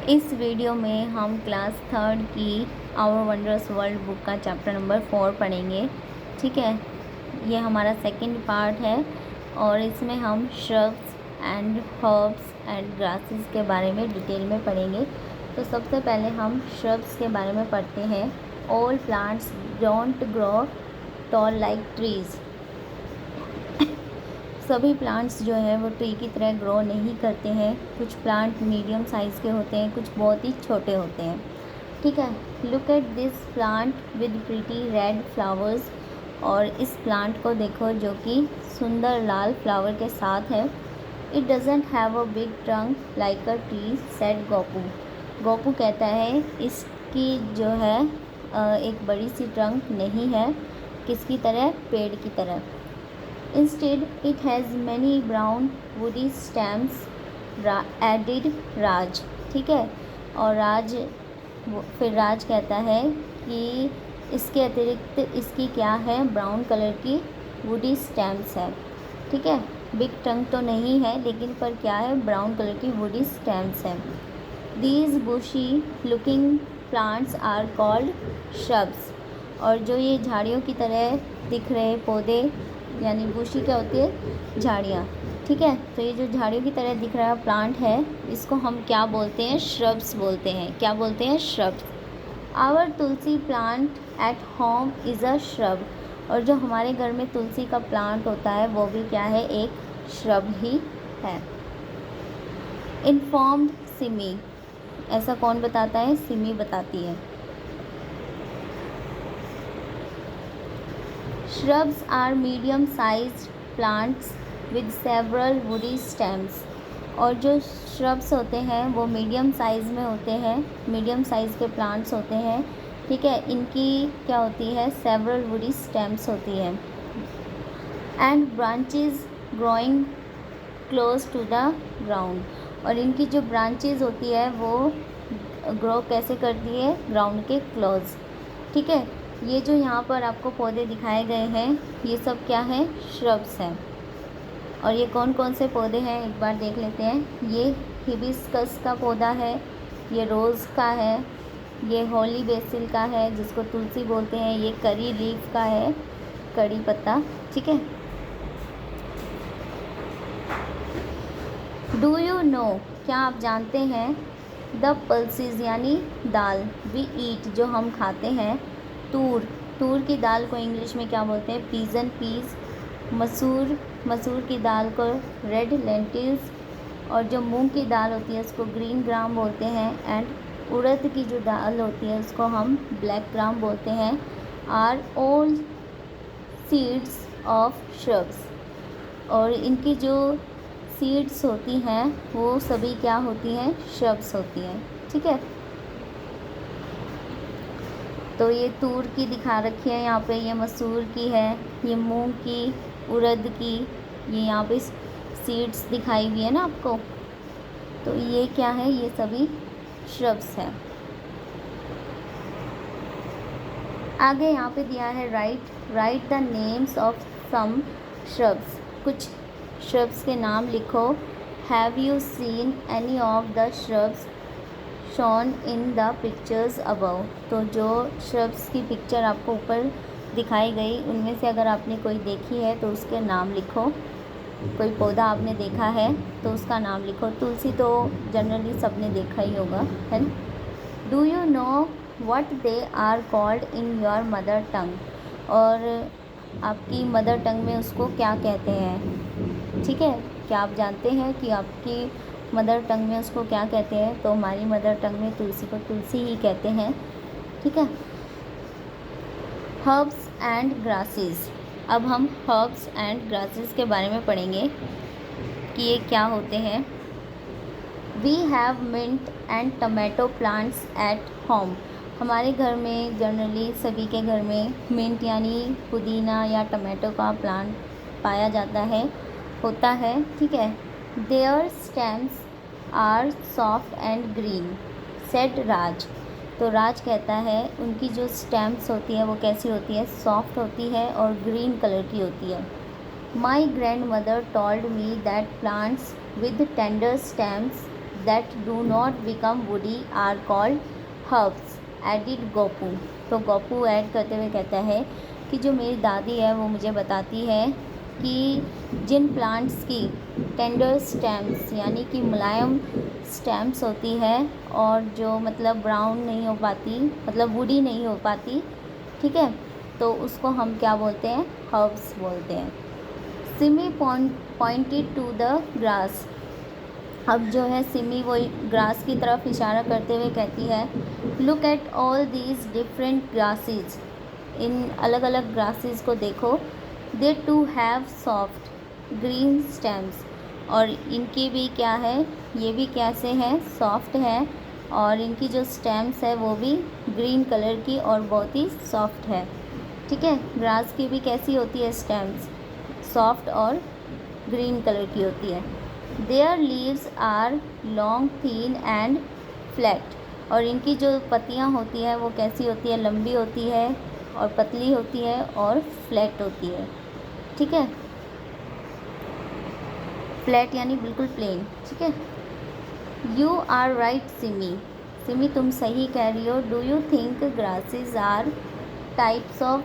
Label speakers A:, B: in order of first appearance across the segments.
A: इस वीडियो में हम क्लास थर्ड की आवर वंडरस वर्ल्ड बुक का चैप्टर नंबर 4 पढ़ेंगे। ठीक है, ये हमारा सेकंड पार्ट है और इसमें हम shrubs and herbs and grasses के बारे में डिटेल में पढ़ेंगे। तो सबसे पहले हम श्रब्स के बारे में पढ़ते हैं। All plants don't grow tall like trees. सभी प्लांट्स जो है वो ट्री की तरह ग्रो नहीं करते हैं। कुछ प्लांट मीडियम साइज़ के होते हैं, कुछ बहुत ही छोटे होते हैं। ठीक है, look at this plant with pretty red flowers. और इस प्लांट को देखो जो कि सुंदर लाल फ्लावर के साथ है। It doesn't have a big trunk like a tree said Gopu. Gopu कहता है इसकी जो है एक बड़ी सी ट्रंक नहीं है, किसकी तरह, पेड़ की तरह। Instead, it has many brown woody stems, added राज। ठीक है, और फिर राज कहता है कि इसके अतिरिक्त इसकी क्या है, ब्राउन कलर की वुडी स्टेम्स है। ठीक है, बिग टंग तो नहीं है लेकिन पर क्या है, ब्राउन कलर की वुडी स्टेम्स है। These bushy looking plants are called shrubs। और जो ये झाड़ियों की तरह दिख रहे पौधे, यानी बुशी क्या होती है, झाड़ियाँ। ठीक है, तो ये जो झाड़ियों की तरह दिख रहा प्लांट है इसको हम क्या बोलते हैं, श्रब्स बोलते हैं। क्या बोलते हैं, shrubs. Our tulsi plant at home is a shrub. और जो हमारे घर में तुलसी का प्लांट होता है वो भी क्या है, एक श्रब ही है। इन्फॉर्म्ड सिमी। ऐसा कौन बताता है, सिमी बताती है। Shrubs are medium-sized plants with several woody stems। और जो shrubs होते हैं वो मीडियम साइज़ में होते हैं, मीडियम साइज़ के प्लांट्स होते हैं। ठीक है, इनकी क्या होती है, सेवरल वुडी स्टेम्स होती है। And branches growing close to the ground. और इनकी जो ब्रांचेस होती है वो ग्रो कैसे करती है, ग्राउंड के क्लोज। ठीक है, ये जो यहाँ पर आपको पौधे दिखाए गए हैं ये सब क्या है, श्रब्स हैं। और ये कौन कौन से पौधे हैं एक बार देख लेते हैं। ये हिबिस्कस का पौधा है, ये रोज़ का है, ये होली बेसिल का है जिसको तुलसी बोलते हैं, ये करी लीफ का है, कड़ी पत्ता। ठीक है, डू यू नो, क्या आप जानते हैं, द पल्सेस यानी दाल, वी ईट जो हम खाते हैं, तूर की दाल को इंग्लिश में क्या बोलते हैं, पीजन पीस। मसूर की दाल को रेड लेंटिल्स। और जो मूंग की दाल होती है उसको ग्रीन ग्राम बोलते हैं। एंड उड़द की जो दाल होती है उसको हम ब्लैक ग्राम बोलते हैं। Are all seeds of shrubs. और इनकी जो सीड्स होती हैं वो सभी क्या होती हैं, श्रब्स होती हैं। ठीक है, तो ये तूर की दिखा रखी है यहाँ पे, ये मसूर की है, ये मूंग की, उड़द की, ये यहाँ पे सीड्स दिखाई हुई है ना आपको। तो ये क्या है, ये सभी श्रब्स हैं। आगे यहाँ पे दिया है write the names of some shrubs. कुछ श्रब्स के नाम लिखो। Have you seen any of the shrubs shown in the pictures above. तो जो श्रब्स की पिक्चर आपको ऊपर दिखाई गई उनमें से अगर आपने कोई देखी है तो उसके नाम लिखो। कोई पौधा आपने देखा है तो उसका नाम लिखो। तुलसी तो जनरली सबने देखा ही होगा, है ना। Do you know what they are called in your mother tongue. और आपकी मदर टंग में उसको क्या कहते हैं। ठीक है, क्या आप जानते हैं कि आपकी मदर टंग में उसको क्या कहते हैं। तो हमारी मदर टंग में तुलसी को तुलसी ही कहते हैं। ठीक है, हर्ब्स एंड ग्रासेस। अब हम हर्ब्स एंड ग्रासेस के बारे में पढ़ेंगे कि ये क्या होते हैं। We have mint and tomato plants at home. हमारे घर में जनरली सभी के घर में मिंट यानी पुदीना या टमाटो का प्लांट पाया जाता है, होता है। ठीक है, there stems are soft and green said Raj. तो राज कहता है उनकी जो स्टेम्स होती है वो कैसी होती है, सॉफ्ट होती है और ग्रीन कलर की होती है। My grand mother told me that plants with tender stems that do not become woody are called herbs, added Gopu. तो गोपू ऐड करते हुए कहता है कि जो मेरी दादी है वो मुझे बताती है कि जिन प्लांट्स की टेंडर स्टेम्स यानी कि मुलायम स्टेम्स होती है और जो मतलब ब्राउन नहीं हो पाती, मतलब वुडी नहीं हो पाती, ठीक है, तो उसको हम क्या बोलते हैं, हर्ब्स बोलते हैं। Simi pointed to the grass. अब जो है सिमी वो ग्रास की तरफ इशारा करते हुए कहती है, look at all these different grasses. इन अलग अलग ग्रासेस को देखो, they too have soft green stems. और इनकी भी क्या है, ये भी कैसे हैं, सॉफ्ट है, और इनकी जो स्टेम्स है वो भी ग्रीन कलर की और बहुत ही सॉफ्ट है, ठीक है। ग्रास की भी कैसी होती है स्टेम्स, सॉफ्ट और ग्रीन कलर की होती है। Their leaves are long thin and flat. और इनकी जो पत्तियाँ होती हैं वो कैसी होती है, लंबी होती है और पतली होती है और फ्लैट होती है, ठीक है। फ्लैट यानी बिल्कुल प्लेन, ठीक है। You are right Simi. Simi तुम सही कह रही हो। Do you think grasses are types of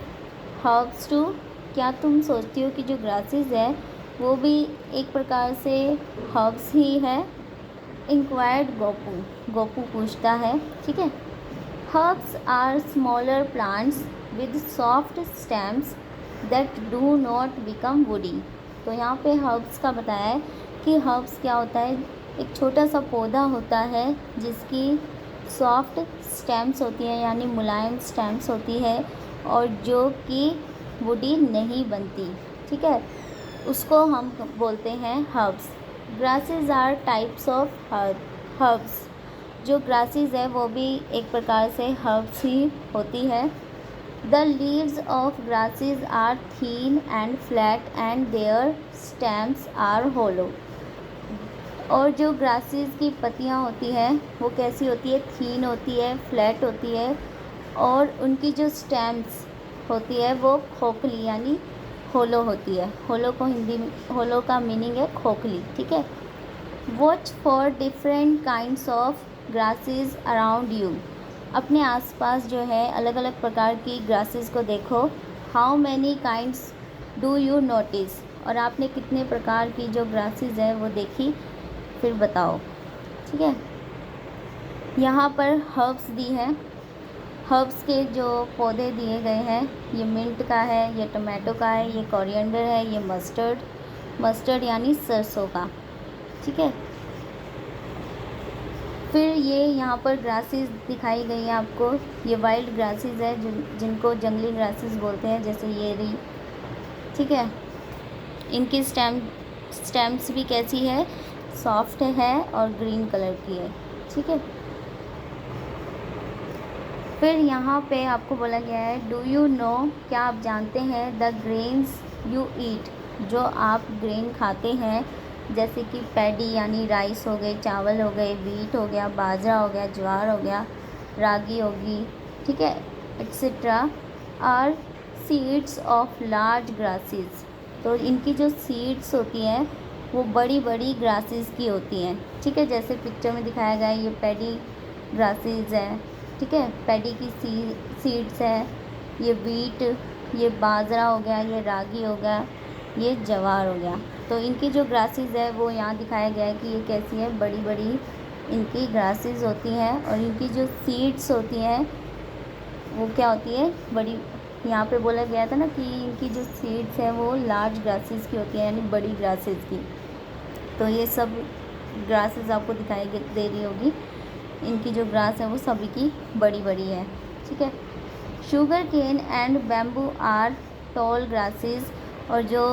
A: herbs too. क्या तुम सोचती हो कि जो ग्रासेस है वो भी एक प्रकार से हर्ब्स ही है। इंक्वायर्ड गोपू। गोपू पूछता है, ठीक है। Herbs are smaller plants with soft stems that do not become woody. तो यहाँ पे हर्ब्स का बताया है कि हर्ब्स क्या होता है, एक छोटा सा पौधा होता है जिसकी सॉफ्ट स्टेम्स होती हैं यानी मुलायम स्टेम्स होती है और जो कि वुडी नहीं बनती, ठीक है, उसको हम बोलते हैं herbs. Grasses are types of herbs. जो ग्रासेस है वो भी एक प्रकार से हर्ब्स ही होती है। The leaves of grasses are thin and flat and their stems are hollow. और जो ग्रासेस की पत्तियाँ होती हैं वो कैसी होती है, थीन होती है, फ्लैट होती है और उनकी जो स्टेम्स होती है वो खोखली यानी होलो होती है। होलो को हिंदी में, होलो का मीनिंग है खोखली, ठीक है। Watch for different kinds of grasses around you. अपने आसपास जो है अलग अलग प्रकार की ग्रासेस को देखो। How many kinds do you notice. और आपने कितने प्रकार की जो ग्रासेस है वो देखी, फिर बताओ, ठीक है। यहाँ पर हर्ब्स दी हैं। हर्ब्स के जो पौधे दिए गए हैं, ये मिंट का है, ये टमाटो का है, ये कोरिएंडर है, ये मस्टर्ड यानी सरसों का, ठीक है। फिर ये यहाँ पर ग्रासेस दिखाई गई हैं आपको। ये वाइल्ड ग्रासेस है जिनको जंगली ग्रासेस बोलते हैं, जैसे ये रही, ठीक है। इनकी स्टेम्स भी कैसी है, सॉफ्ट है और ग्रीन कलर की है, ठीक है। फिर यहाँ पे आपको बोला गया है, डू यू नो, क्या आप जानते हैं, द ग्रेन्स यू ईट, जो आप ग्रेन खाते हैं, जैसे कि पैडी यानी राइस हो गए, चावल हो गए, वीट हो गया, बाजरा हो गया, ज्वार हो गया, रागी होगी, ठीक है, etcetera, are seeds of large grasses. तो इनकी जो सीड्स होती हैं वो बड़ी बड़ी ग्रासेस की होती हैं, ठीक है। जैसे पिक्चर में दिखाया गया है, ये पैडी ग्रासेस है, ठीक है, पैडी की सीड्स है, ये वीट, ये बाजरा हो गया, ये रागी हो गया, ये ज्वार हो गया। तो इनकी जो ग्रासेस है वो यहाँ दिखाया गया है कि ये कैसी है, बड़ी बड़ी इनकी ग्रासेस होती हैं और इनकी जो सीड्स होती हैं वो क्या होती है, बड़ी। यहाँ पे बोला गया था ना कि इनकी जो सीड्स हैं वो लार्ज ग्रासेस की होती हैं यानी बड़ी ग्रासेस की। तो ये सब ग्रासेस आपको दिखाई दे रही होगी, इनकी जो ग्रास है वो सभी की बड़ी बड़ी है, ठीक है। Sugar cane and bamboo are tall grasses. और जो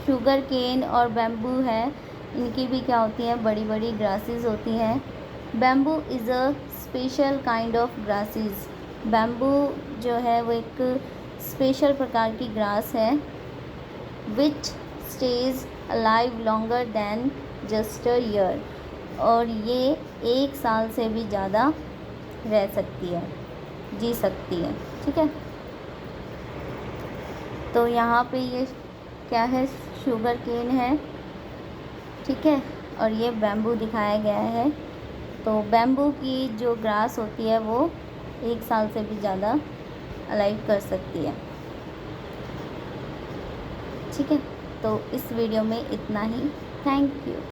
A: शुगर केन और बैम्बू है इनकी भी क्या होती हैं, बड़ी बड़ी ग्रासेस होती हैं। Bamboo is a special kind of grasses. Bamboo जो है वो एक स्पेशल प्रकार की ग्रास है, which stage alive longer than just a year. और ये 1 साल से भी ज़्यादा रह सकती है, जी सकती है, ठीक है। तो यहाँ पे ये क्या है, शुगर केन है, ठीक है। और ये बैम्बू दिखाया गया है। तो बैम्बू की जो ग्रास होती है वो 1 साल से भी ज़्यादा अलाइव कर सकती है। ठीक है, तो इस वीडियो में इतना ही। Thank you.